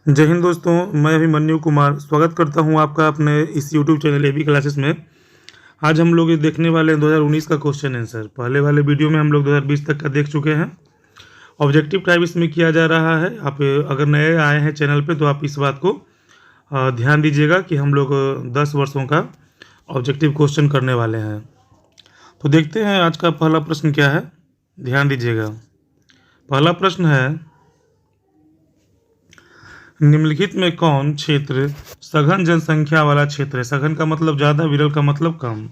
जय हिंद दोस्तों, मैं अभिमन्यु कुमार स्वागत करता हूं आपका अपने इस यूट्यूब चैनल एबी क्लासेस में। आज हम लोग ये देखने वाले हैं 2019 का क्वेश्चन आंसर। पहले वाले वीडियो में हम लोग 2020 तक का देख चुके हैं। ऑब्जेक्टिव टाइप इसमें किया जा रहा है। आप अगर नए आए हैं चैनल पे तो आप इस बात को ध्यान दीजिएगा कि हम लोग 10 वर्षों का ऑब्जेक्टिव क्वेश्चन करने वाले हैं। तो देखते हैं आज का पहला प्रश्न क्या है, ध्यान दीजिएगा। पहला प्रश्न है, निम्नलिखित में कौन क्षेत्र सघन जनसंख्या वाला क्षेत्र है? सघन का मतलब ज़्यादा, विरल का मतलब कम।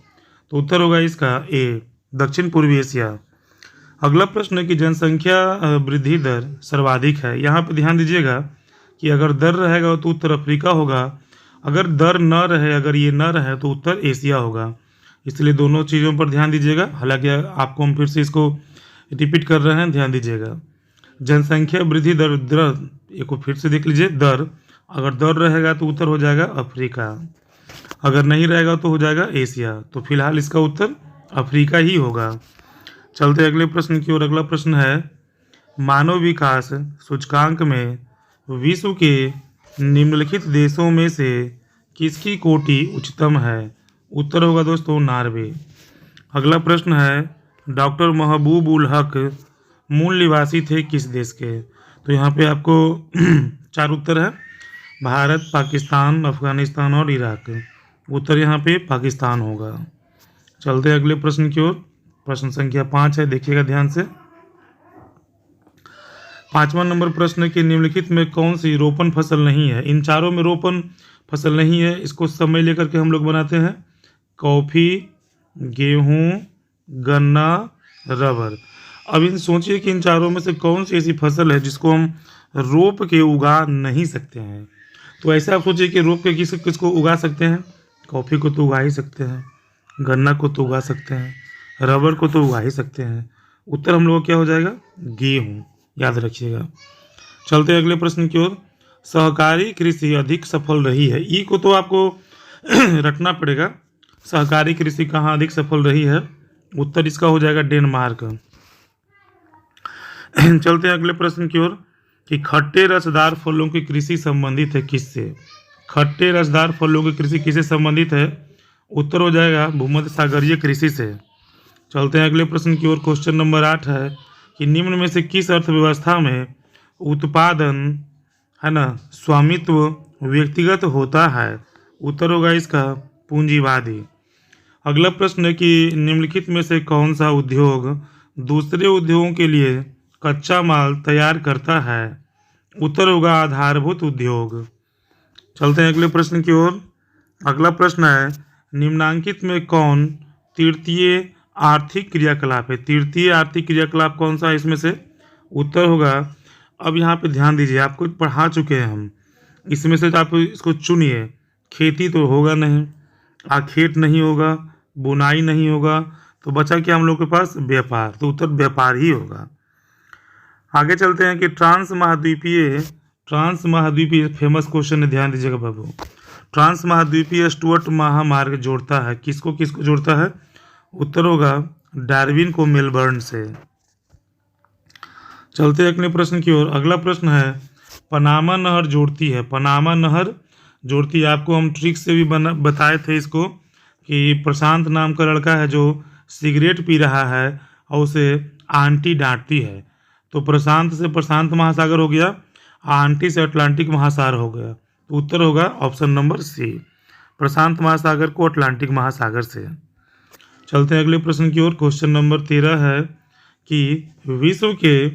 तो उत्तर होगा इसका ए, दक्षिण पूर्वी एशिया। अगला प्रश्न है कि जनसंख्या वृद्धि दर सर्वाधिक है। यहाँ पे ध्यान दीजिएगा कि अगर दर रहेगा तो उत्तर अफ्रीका होगा, अगर दर न रहे, अगर ये न रहे तो उत्तर एशिया होगा। इसलिए दोनों चीज़ों पर ध्यान दीजिएगा। हालांकि आपको हम फिर से इसको रिपीट कर रहे हैं, ध्यान दीजिएगा। जनसंख्या वृद्धि दर, दर एक को फिर से देख लीजिए, दर अगर दर रहेगा तो उत्तर हो जाएगा अफ्रीका, अगर नहीं रहेगा तो हो जाएगा एशिया। तो फिलहाल इसका उत्तर अफ्रीका ही होगा। चलते अगले प्रश्न की ओर। अगला प्रश्न है, मानव विकास सूचकांक में विश्व के निम्नलिखित देशों में से किसकी कोटि उच्चतम है? उत्तर होगा दोस्तों नॉर्वे। अगला प्रश्न है, डॉक्टर महबूब उल हक मूल निवासी थे किस देश के? तो यहाँ पे आपको 4 उत्तर है, भारत, पाकिस्तान, अफगानिस्तान और इराक। उत्तर यहाँ पे पाकिस्तान होगा। चलते अगले प्रश्न की ओर। प्रश्न संख्या 5 है, देखिएगा ध्यान से। 5वां नंबर प्रश्न है कि निम्नलिखित में कौन सी रोपण फसल नहीं है? इन चारों में रोपण फसल नहीं है। इसको समय लेकर के हम लोग बनाते हैं। कॉफ़ी, गेहूँ, गन्ना, रबर। अब इन सोचिए कि इन चारों में से कौन सी ऐसी फसल है जिसको हम रोप के उगा नहीं सकते हैं। तो ऐसे आप सोचिए कि रोप के किसको उगा सकते हैं? कॉफ़ी को तो उगा ही सकते हैं, गन्ना को तो उगा सकते हैं, रबर को तो उगा ही सकते हैं। उत्तर हम लोग क्या हो जाएगा? गेहूँ, याद रखिएगा। चलते अगले प्रश्न की ओर। सहकारी कृषि अधिक सफल रही है। ई को तो आपको रटना पड़ेगा। सहकारी कृषि कहाँ अधिक सफल रही है? उत्तर इसका हो जाएगा डेनमार्क। चलते हैं अगले प्रश्न की ओर कि खट्टे रसदार फलों की कृषि संबंधित है किससे? खट्टे रसदार फलों की कृषि किससे संबंधित है? उत्तर हो जाएगा भूमध्य सागरीय कृषि से। चलते हैं अगले प्रश्न की ओर। क्वेश्चन नंबर 8 है कि निम्न में से किस अर्थव्यवस्था में उत्पादन है ना स्वामित्व व्यक्तिगत होता है? उत्तर होगा इसका पूंजीवादी। अगला प्रश्न है कि निम्नलिखित में से कौन सा उद्योग दूसरे उद्योगों के लिए कच्चा माल तैयार करता है? उत्तर होगा आधारभूत उद्योग। चलते हैं अगले प्रश्न की ओर। अगला प्रश्न है, निम्नांकित में कौन तृतीय आर्थिक क्रियाकलाप है? तृतीय आर्थिक क्रियाकलाप कौन सा है इसमें से? उत्तर होगा, अब यहाँ पे ध्यान दीजिए, आपको पढ़ा चुके हैं हम, इसमें से आप इसको चुनिए। खेती तो होगा नहीं, आखेट नहीं होगा, बुनाई नहीं होगा, तो बचा क्या हम लोग के पास? व्यापार। तो उत्तर व्यापार ही होगा। आगे चलते हैं कि ट्रांस महाद्वीपीय फेमस क्वेश्चन है, ध्यान दीजिएगा बाबू। ट्रांस महाद्वीपीय स्टुअर्ट महामार्ग जोड़ता है किसको किसको जोड़ता है? उत्तर होगा डार्विन को मेलबर्न से। चलते हैं अगले प्रश्न की ओर। अगला प्रश्न है, पनामा नहर जोड़ती है। पनामा नहर जोड़ती है, आपको हम ट्रिक से भी बताए थे इसको कि प्रशांत नाम का लड़का है जो सिगरेट पी रहा है और उसे आंटी डांटती है। तो प्रशांत से प्रशांत महासागर हो गया, आंटी से अटलांटिक महासागर हो गया। तो उत्तर होगा ऑप्शन नंबर सी, प्रशांत महासागर को अटलांटिक महासागर से। चलते हैं अगले प्रश्न की ओर। क्वेश्चन नंबर 13 है कि विश्व के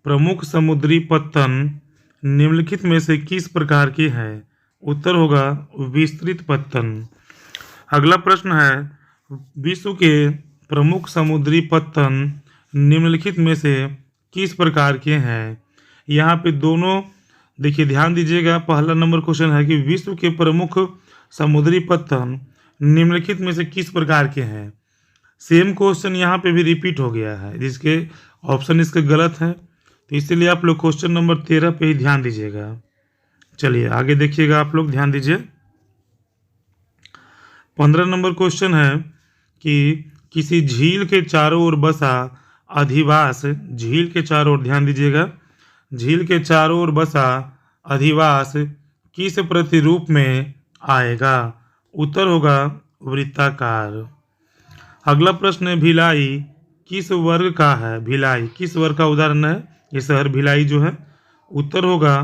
प्रमुख समुद्री पत्तन निम्नलिखित में से किस प्रकार के हैं? उत्तर होगा विस्तृत पत्तन। अगला प्रश्न है, विश्व के प्रमुख समुद्री पत्तन निम्नलिखित में से किस प्रकार के हैं? यहाँ पे दोनों देखिए, ध्यान दीजिएगा। पहला नंबर क्वेश्चन है कि विश्व के प्रमुख समुद्री पत्तन निम्नलिखित में से किस प्रकार के हैं। सेम क्वेश्चन यहाँ पे भी रिपीट हो गया है, जिसके ऑप्शन इसके गलत हैं। तो इसीलिए आप लोग क्वेश्चन नंबर 13 पे ही ध्यान दीजिएगा। चलिए आगे देखिएगा, आप लोग ध्यान दीजिए। 15 नंबर क्वेश्चन है कि किसी झील के चारों ओर बसा अधिवास, झील के चारों ओर ध्यान दीजिएगा, झील के चारों ओर बसा अधिवास किस प्रतिरूप में आएगा? उत्तर होगा वृत्ताकार। अगला प्रश्न है, भिलाई किस वर्ग का है? भिलाई किस वर्ग का उदाहरण है? ये शहर भिलाई जो है। उत्तर होगा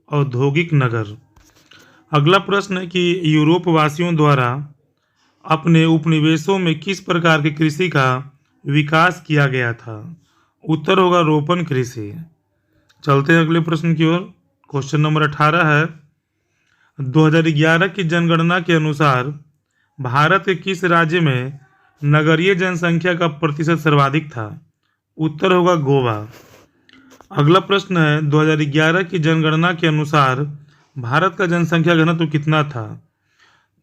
औद्योगिक नगर। अगला प्रश्न है कि यूरोप वासियों द्वारा अपने उपनिवेशों में किस प्रकार की कृषि का विकास किया गया था? उत्तर होगा रोपण कृषि। चलते हैं अगले प्रश्न की ओर। क्वेश्चन नंबर 18 है, 2011 की जनगणना के अनुसार भारत के किस राज्य में नगरीय जनसंख्या का प्रतिशत सर्वाधिक था? उत्तर होगा गोवा। अगला प्रश्न है, 2011 की जनगणना के अनुसार भारत का जनसंख्या घनत्व कितना था?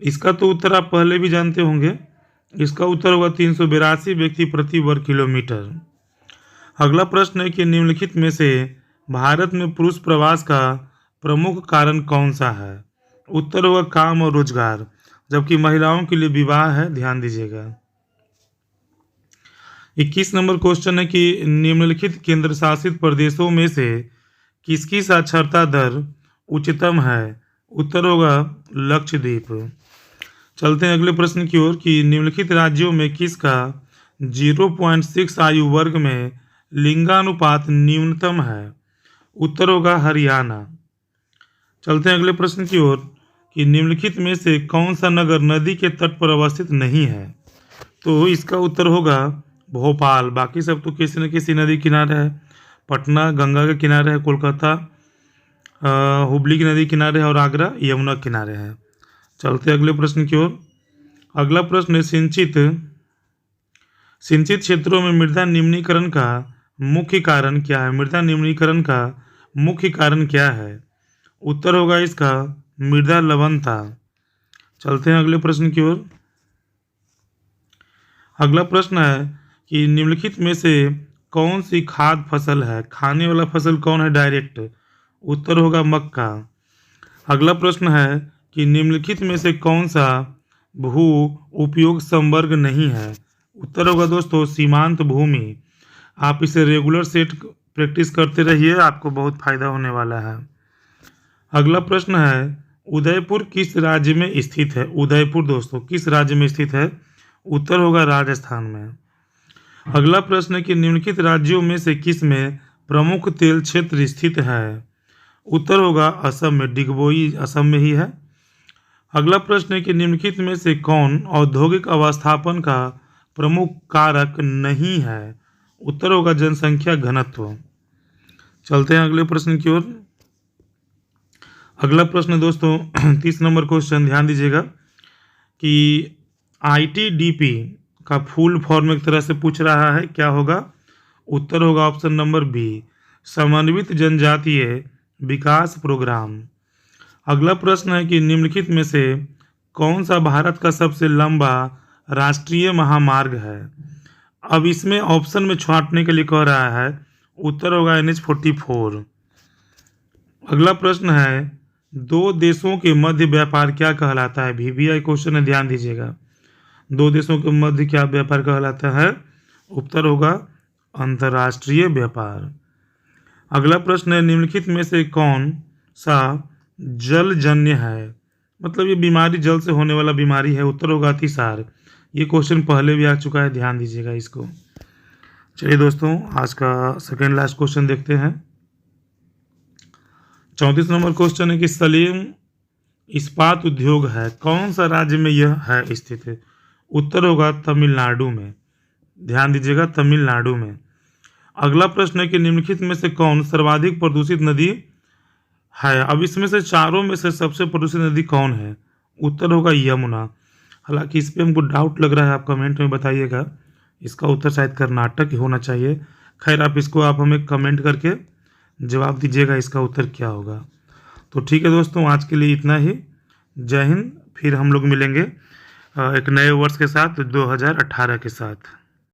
इसका तो उत्तर आप पहले भी जानते होंगे। इसका उत्तर होगा 382 व्यक्ति प्रति वर्ग किलोमीटर। अगला प्रश्न है कि निम्नलिखित में से भारत में पुरुष प्रवास का प्रमुख कारण कौन सा है? उत्तर होगा काम और रोजगार, जबकि महिलाओं के लिए विवाह है। ध्यान दीजिएगा। 21 नंबर क्वेश्चन है कि निम्नलिखित केंद्र शासित प्रदेशों में से किसकी साक्षरता दर उच्चतम है? उत्तर होगा लक्षद्वीप। चलते हैं अगले प्रश्न की ओर कि निम्नलिखित राज्यों में किसका 0.6 आयु वर्ग में लिंगानुपात न्यूनतम है? उत्तर होगा हरियाणा। चलते हैं अगले प्रश्न की ओर कि निम्नलिखित में से कौन सा नगर नदी के तट पर अवस्थित नहीं है? तो इसका उत्तर होगा भोपाल। बाकी सब तो किसी न किसी नदी किनारे है। पटना गंगा के किनारे है, कोलकाता हुबली की नदी किनारे है और आगरा यमुना किनारे है। चलते अगले प्रश्न की ओर। अगला प्रश्न है, सिंचित क्षेत्रों में मृदा निम्नीकरण का मुख्य कारण क्या है? मृदा निम्नीकरण का मुख्य कारण क्या है? उत्तर होगा इसका मृदा लवणता। चलते हैं अगले प्रश्न की ओर। अगला प्रश्न है कि निम्नलिखित में से कौन सी खाद्य फसल है? खाने वाला फसल कौन है डायरेक्ट? उत्तर होगा मक्का। अगला प्रश्न है कि निम्नलिखित में से कौन सा भू उपयोग संवर्ग नहीं है? उत्तर होगा दोस्तों सीमांत भूमि। आप इसे रेगुलर सेट प्रैक्टिस करते रहिए, आपको बहुत फायदा होने वाला है। अगला प्रश्न है, उदयपुर किस राज्य में स्थित है? उदयपुर दोस्तों किस राज्य में स्थित है? उत्तर होगा राजस्थान में। अगला प्रश्न है कि निम्नलिखित राज्यों में से किस में प्रमुख तेल क्षेत्र स्थित है? उत्तर होगा असम में। डिगबोई असम में ही है। अगला प्रश्न है कि निम्नलिखित में से कौन औद्योगिक अवस्थापन का प्रमुख कारक नहीं है? उत्तर होगा जनसंख्या घनत्व। चलते हैं अगले प्रश्न की ओर। अगला प्रश्न दोस्तों 30 नंबर क्वेश्चन, ध्यान दीजिएगा कि ITDP का फुल फॉर्म एक तरह से पूछ रहा है, क्या होगा? उत्तर होगा ऑप्शन नंबर बी, समन्वित जनजातीय विकास प्रोग्राम। अगला प्रश्न है कि निम्नलिखित में से कौन सा भारत का सबसे लंबा राष्ट्रीय महामार्ग है? अब इसमें ऑप्शन में छांटने के लिए कह रहा है। उत्तर होगा NH-44। अगला प्रश्न है, दो देशों के मध्य व्यापार क्या कहलाता है? VVI क्वेश्चन है, ध्यान दीजिएगा। दो देशों के मध्य क्या व्यापार कहलाता है? उत्तर होगा अंतर्राष्ट्रीय व्यापार। अगला प्रश्न है, निम्नलिखित में से कौन सा जलजन्य है? मतलब ये बीमारी जल से होने वाला बीमारी है। उत्तर होगा अतिसार। ये क्वेश्चन पहले भी आ चुका है, ध्यान दीजिएगा इसको। चलिए दोस्तों, आज का सेकेंड लास्ट क्वेश्चन देखते हैं। 34 नंबर क्वेश्चन है कि सलीम इस्पात उद्योग है, कौन सा राज्य में यह है स्थित है? उत्तर होगा तमिलनाडु में। ध्यान दीजिएगा, तमिलनाडु में। अगला प्रश्न है कि निम्नलिखित में से कौन सर्वाधिक प्रदूषित नदी है? अब इसमें से चारों में से सबसे प्रदूषित नदी कौन है? उत्तर होगा यमुना। हालांकि इस पे हमको डाउट लग रहा है, आप कमेंट में बताइएगा। इसका उत्तर शायद कर्नाटक ही होना चाहिए। खैर, आप हमें कमेंट करके जवाब दीजिएगा इसका उत्तर क्या होगा। तो ठीक है दोस्तों, आज के लिए इतना ही। जय हिंद। फिर हम लोग मिलेंगे एक नए वर्ष के साथ, 2018 के साथ।